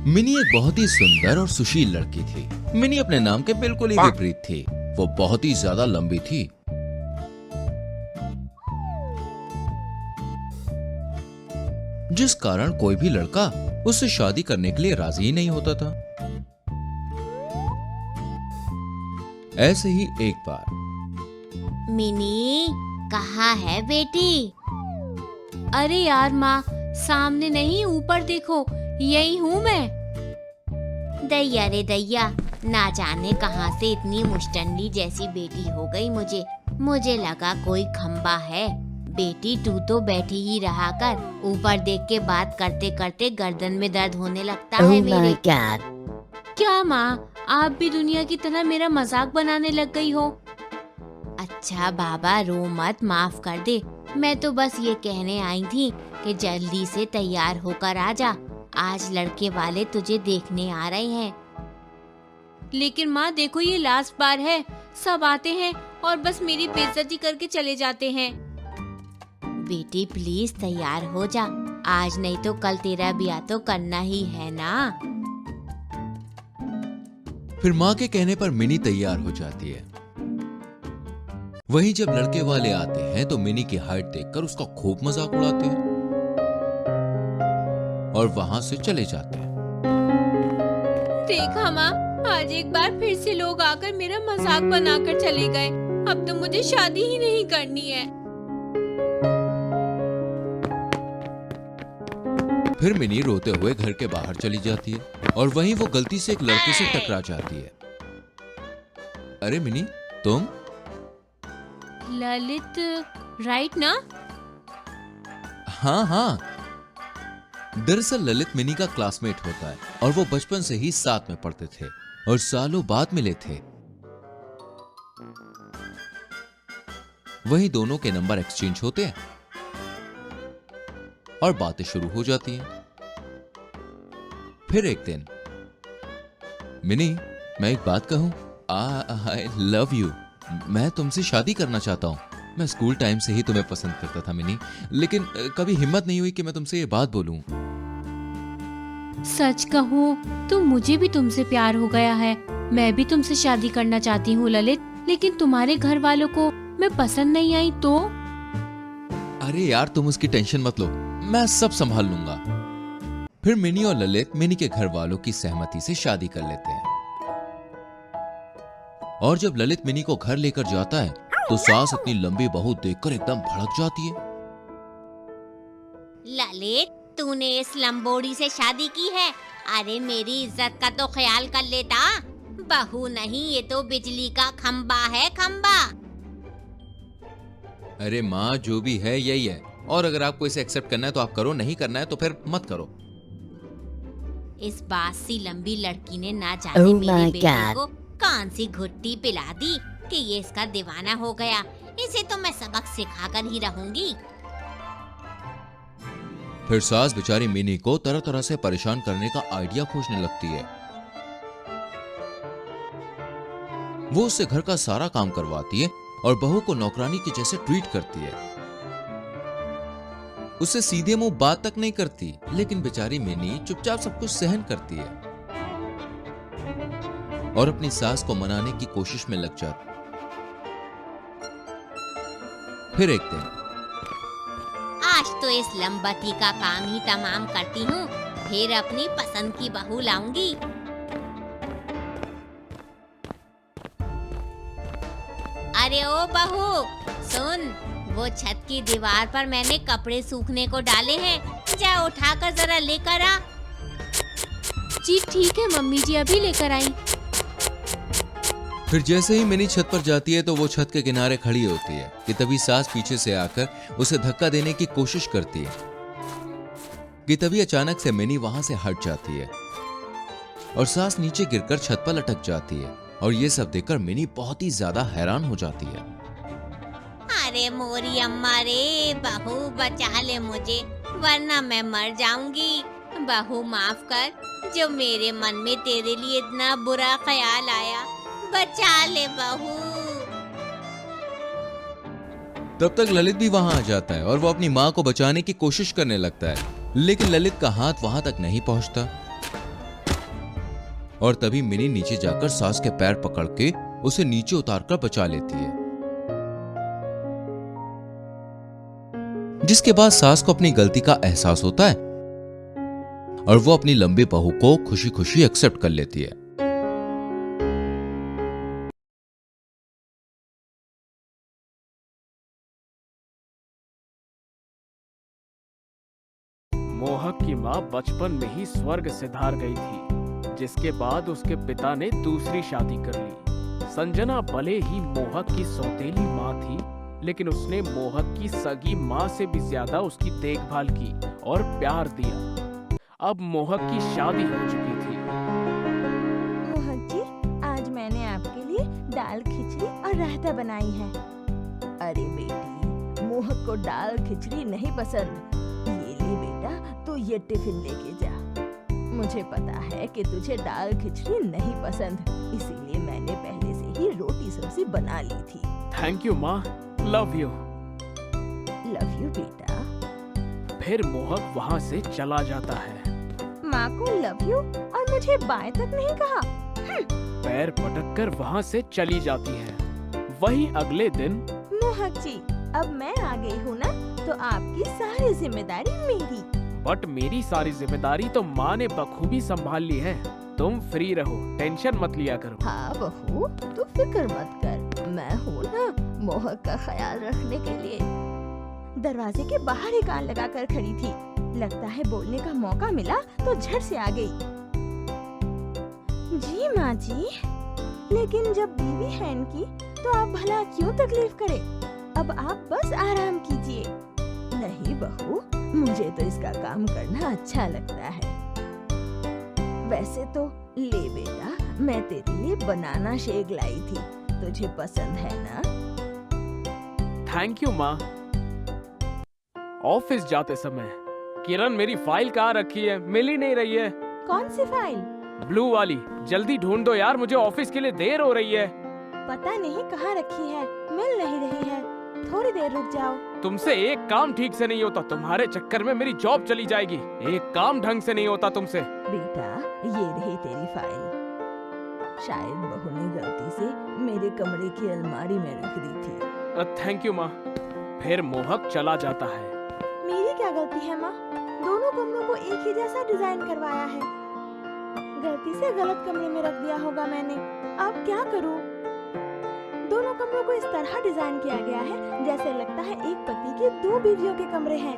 Mini एक बहुत ही सुंदर और सुशील लड़की थी। मिनी अपने नाम के बिल्कुल ही विपरीत थी। वो बहुत ही ज्यादा लंबी थी। जिस कारण कोई भी लड़का उससे शादी करने के लिए राजी ही नहीं होता था। ऐसे ही एक बार मिनी, कहाँ है बेटी? अरे यार माँ, सामने नहीं ऊपर देखो, यही हूँ मैं। दैया रे दैया, ना जाने कहाँ से इतनी मुश्तंडी जैसी बेटी हो गई मुझे लगा कोई खंबा है। बेटी तू तो बैठी ही रहा कर, ऊपर देख के बात करते करते गर्दन में दर्द होने लगता है मेरे। क्या माँ, आप भी दुनिया की तरह मेरा मजाक बनाने लग गई हो? अच्छा बाबा, रो मत, माफ कर दे। मैं तो बस ये कहने आई थी कि जल्दी से तैयार होकर आ जा, आज लड़के वाले तुझे देखने आ रहे हैं। लेकिन माँ देखो, ये लास्ट बार है, सब आते हैं और बस मेरी बेइज्जती करके चले जाते हैं। बेटी प्लीज तैयार हो जा, आज नहीं तो कल तेरा ब्याह तो करना ही है ना। फिर माँ के कहने पर मिनी तैयार हो जाती है। वहीं जब लड़के वाले आते हैं तो मिनी की हाइट देखकर उसका खूब मजाक उड़ाते हैं और वहां से चले जाते हैं। देखा माँ, आज एक बार फिर से लोग आकर मेरा मजाक बनाकर चले गए। अब तो मुझे शादी ही नहीं करनी है। फिर मिनी रोते हुए घर के बाहर चली जाती है और वहीं वो गलती से एक लड़के से टकरा जाती है। अरे मिनी, तुम? ललित, राइट ना? हाँ हाँ। दरअसल ललित मिनी का क्लासमेट होता है और वो बचपन से ही साथ में पढ़ते थे और सालों बाद मिले थे। वहीं दोनों के नंबर एक्सचेंज होते हैं और बातें शुरू हो जाती हैं। फिर एक दिन, मिनी, मैं एक बात कहूं? I love you. मैं तुमसे शादी करना चाहता हूं। मैं स्कूल टाइम से ही तुम्हें पसंद करता था मिनी, लेकिन कभी हिम्मत नहीं हुई कि मैं तुमसे ये बात बोलूं। सच कहूँ तो मुझे भी तुमसे प्यार हो गया है। मैं भी तुमसे शादी करना चाहती हूँ ललित, लेकिन तुम्हारे घर वालों को मैं पसंद नहीं आई तो? अरे यार, तुम उसकी टेंशन मत लो, मैं सब संभाल लूंगा। फिर मिनी और ललित मिनी के घर वालों की सहमति से शादी कर लेते हैं। और जब ललित मिनी को घर लेकर जाता है तो सास अपनी लंबी बहू देखकर एकदम भड़क जाती है। ललित, तूने इस लंबोड़ी से शादी की है? अरे मेरी इज्जत का तो ख्याल कर लेता। बहू नहीं, ये तो बिजली का खंबा है, खंबा। अरे माँ, जो भी है यही है, और अगर आपको इसे एक्सेप्ट करना है तो आप करो, नहीं करना है तो फिर मत करो। इस बासी लंबी लड़की ने ना जाने मेरे बेटे को कौन सी घुट्टी पिला दी कि ये इसका दीवाना हो गया। इसे तो मैं सबक सिखाकर ही रहूंगी। फिर सास बेचारी मिनी को तरह तरह से परेशान करने का आइडिया खोजने लगती है। वो उससे घर का सारा काम करवाती है और बहू को नौकरानी के जैसे ट्रीट करती है। उससे सीधे मुंह बात तक नहीं करती, लेकिन बेचारी मिनी चुपचाप सब कुछ सहन करती है और अपनी सास को मनाने की कोशिश में लग जाती। फिर एक दिन, आज तो इस लंबती का काम ही तमाम करती हूँ, फिर अपनी पसंद की बहू लाऊंगी। अरे ओ बहू, सुन, वो छत की दीवार पर मैंने कपड़े सूखने को डाले हैं, जा उठाकर जरा लेकर आ। जी ठीक है मम्मी जी, अभी लेकर आई। फिर जैसे ही मिनी छत पर जाती है तो वो छत के किनारे खड़ी होती है कि तभी सास पीछे से आकर उसे धक्का देने की कोशिश करती है कि तभी अचानक से मिनी वहां से हट जाती है और सास नीचे गिरकर छत पर लटक जाती है। और ये सब देखकर मिनी बहुत ही ज्यादा हैरान हो जाती है। अरे मोरी अम्मा रे, बहू बचा ले मुझे, वरना मैं मर जाऊंगी। बहू माफ कर, जो मेरे मन में तेरे लिए इतना बुरा ख्याल आया, बचा ले बहू। तब तक ललित भी वहां आ जाता है और वो अपनी माँ को बचाने की कोशिश करने लगता है, लेकिन ललित का हाथ वहां तक नहीं पहुंचता। और तभी मिनी नीचे जाकर सास के पैर पकड़ के उसे नीचे उतारकर बचा लेती है, जिसके बाद सास को अपनी गलती का एहसास होता है और वो अपनी लंबी बहू को खुशी खुशी एक्सेप्ट कर लेती है। मोहक की माँ बचपन में ही स्वर्ग सिधार गई थी, जिसके बाद उसके पिता ने दूसरी शादी कर ली। संजना भले ही मोहक की सौतेली माँ थी, लेकिन उसने मोहक की सगी माँ से भी ज्यादा उसकी देखभाल की और प्यार दिया। अब मोहक की शादी हो चुकी थी। मोहक जी, आज मैंने आपके लिए दाल खिचड़ी और रायता बनाई है। अरे बेटी, मोहक को दाल खिचड़ी नहीं पसंद। ये ले बेटा, तू ये टिफिन लेके जा। मुझे पता है कि तुझे दाल खिचड़ी नहीं पसंद, इसीलिए मैंने पहले से ही रोटी सब्जी बना ली थी। थैंक यू माँ, लव यू। लव यू बेटा। फिर मोहक वहाँ से चला जाता है। माँ को लव यू और मुझे बाय तक नहीं कहा। पैर पटक कर वहाँ से चली जाती है। वहीं अगले दिन मोहक जी, अब मैं आ गई हूँ ना, तो आपकी सारी जिम्मेदारी मेरी। बट मेरी सारी जिम्मेदारी तो माँ ने बखूबी संभाल ली है। तुम फ्री रहो, टेंशन मत लिया करो। हाँ बहू, तू फिक्र मत कर, मैं हूँ ना मोहक का ख्याल रखने के लिए। दरवाजे के बाहर ही कान लगा कर खड़ी थी। लगता है बोलने का मौका मिला तो झट से आ गई। जी माँ जी, लेकिन जब बीवी है इनकी तो आप भला क्यों तकलीफ करे? अब आप बस आराम कीजिए। नहीं बहू, मुझे तो इसका काम करना अच्छा लगता है। वैसे तो ले बेटा, मैं तेरे लिए बनाना शेक लाई थी, तुझे पसंद है ना? थैंक यू माँ। ऑफिस जाते समय किरण मेरी फाइल कहाँ रखी है, मिल ही नहीं रही है। कौन सी फाइल? ब्लू वाली, जल्दी ढूंढ दो यार, मुझे ऑफिस के लिए देर हो रही है। पता नहीं कहाँ रखी है, मिल नहीं रही है। थोड़ी देर रुक जाओ। तुमसे एक काम ठीक से नहीं होता, तुम्हारे चक्कर में मेरी जॉब चली जाएगी। एक काम ढंग से नहीं होता तुमसे। बेटा, ये रही तेरी फाइल। शायद बहू ने गलती से मेरे कमरे की अलमारी में रख दी थी। थैंक यू माँ। फिर मोहक चला जाता है। मेरी क्या गलती है माँ? दोनों कमरों को एक ही जैसा डिजाइन करवाया है। गलती से गलत कमरे में रख दिया होगा मैंने। अब क्या करूँ? दोनों कमरों को इस तरह डिजाइन किया गया है जैसे लगता है एक पति के दो बीवियों के कमरे हैं।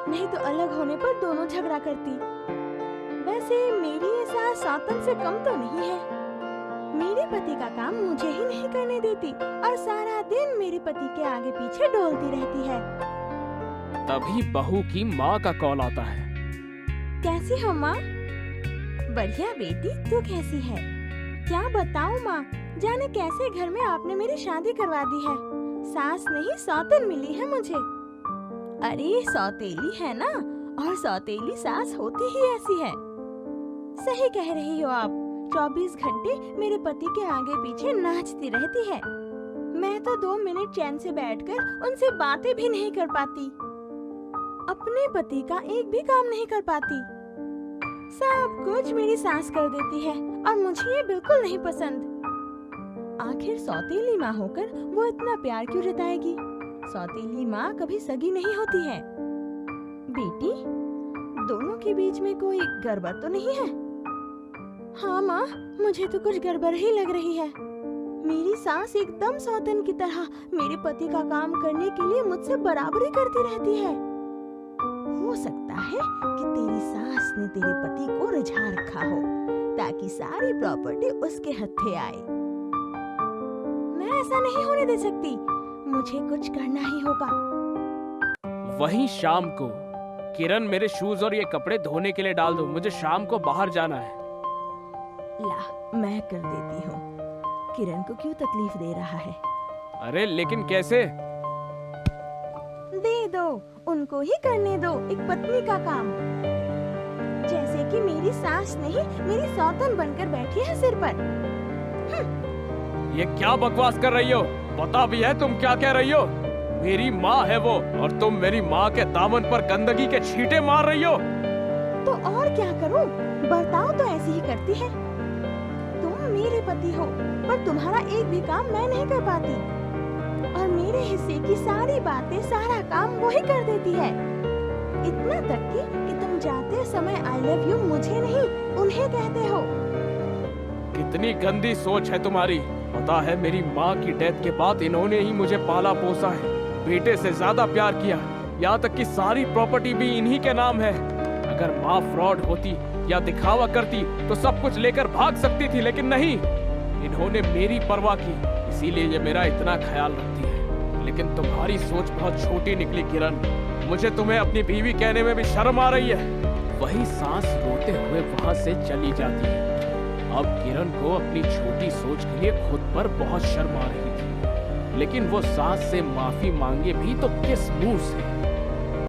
नहीं तो अलग होने पर दोनों झगड़ा करती। वैसे मेरी ये सास सौतन से कम तो नहीं है। मेरे पति का काम मुझे ही नहीं करने देती और सारा दिन मेरे पति के आगे पीछे डोलती रहती है। तभी बहू की माँ का कॉल आता है। कैसी हो माँ? बढ़िया बेटी, तू कैसी है? क्या बताऊँ माँ, जाने कैसे घर में आपने मेरी शादी करवा दी है। सास नहीं सौतन मिली है मुझे। अरे सौतेली है ना, और सौतेली सास होती ही ऐसी है। सही कह रही हो आप। 24 घंटे मेरे पति के आगे पीछे नाचती रहती है। मैं तो 2 मिनट चैन से बैठकर उनसे बातें भी नहीं कर पाती। अपने पति का एक भी काम नहीं कर पाती। सब कुछ मेरी सास कर देती है और मुझे ये बिल्कुल नहीं पसंद। आखिर सौतेली माँ होकर वो इतना प्यार क्यों जताएगी? सौतेली माँ कभी सगी नहीं होती है। बेटी, दोनों के बीच में कोई गड़बड़ तो नहीं है? हाँ माँ, मुझे तो कुछ गड़बड़ ही लग रही है। मेरी सास एकदम सौतन की तरह मेरे पति का काम करने के लिए मुझसे बराबरी करती रहती है। हो सकता है कि तेरी सास ने तेरे पति को रिझा रखा हो ताकि सारी प्रॉपर्टी उसके हत्थे आए। मैं ऐसा नहीं होने दे सकती। मुझे कुछ करना ही होगा। वहीं शाम को किरण, मेरे शूज और ये कपड़े धोने के लिए डाल दो, मुझे शाम को बाहर जाना है। ला, मैं कर देती हूँ। किरण को क्यों तकलीफ दे रहा है? अरे लेकिन कैसे? दे दो, उनको ही करने दो एक पत्नी का काम। जैसे कि मेरी सास नहीं, मेरी सौतन बनकर बैठी है सिर पर। ये क्या बकवास कर रही हो? पता भी है तुम क्या कह रही हो? मेरी माँ है वो, और तुम मेरी माँ के दामन पर गंदगी के छींटे मार रही हो। तो और और क्या करूं? बर्ताव तो ऐसे ही करती है। तुम मेरे पति हो, पर तुम्हारा एक भी काम मैं नहीं कर पाती और मेरे हिस्से की सारी बातें, सारा काम वो ही कर देती है। इतना तक कि तुम जाते समय आई लव यू मुझे नहीं उन्हें कहते हो। कितनी गंदी सोच है तुम्हारी। पता है, मेरी माँ की डेथ के बाद इन्होंने ही मुझे पाला पोसा है, बेटे से ज्यादा प्यार किया, यहाँ तक कि सारी प्रॉपर्टी भी इन्हीं के नाम है। अगर माँ फ्रॉड होती या दिखावा करती तो सब कुछ लेकर भाग सकती थी, लेकिन नहीं, इन्होंने मेरी परवाह की, इसीलिए ये मेरा इतना ख्याल रखती है। लेकिन तुम्हारी सोच बहुत छोटी निकली किरण। मुझे तुम्हें अपनी बीवी कहने में भी शर्म आ रही है। वही सांस रोते हुए वहां से चली जाती है। अब किरण को अपनी छोटी सोच के लिए खुद पर बहुत शर्म आ रही थी, लेकिन वो सास से माफी मांगे भी तो किस मुंह से।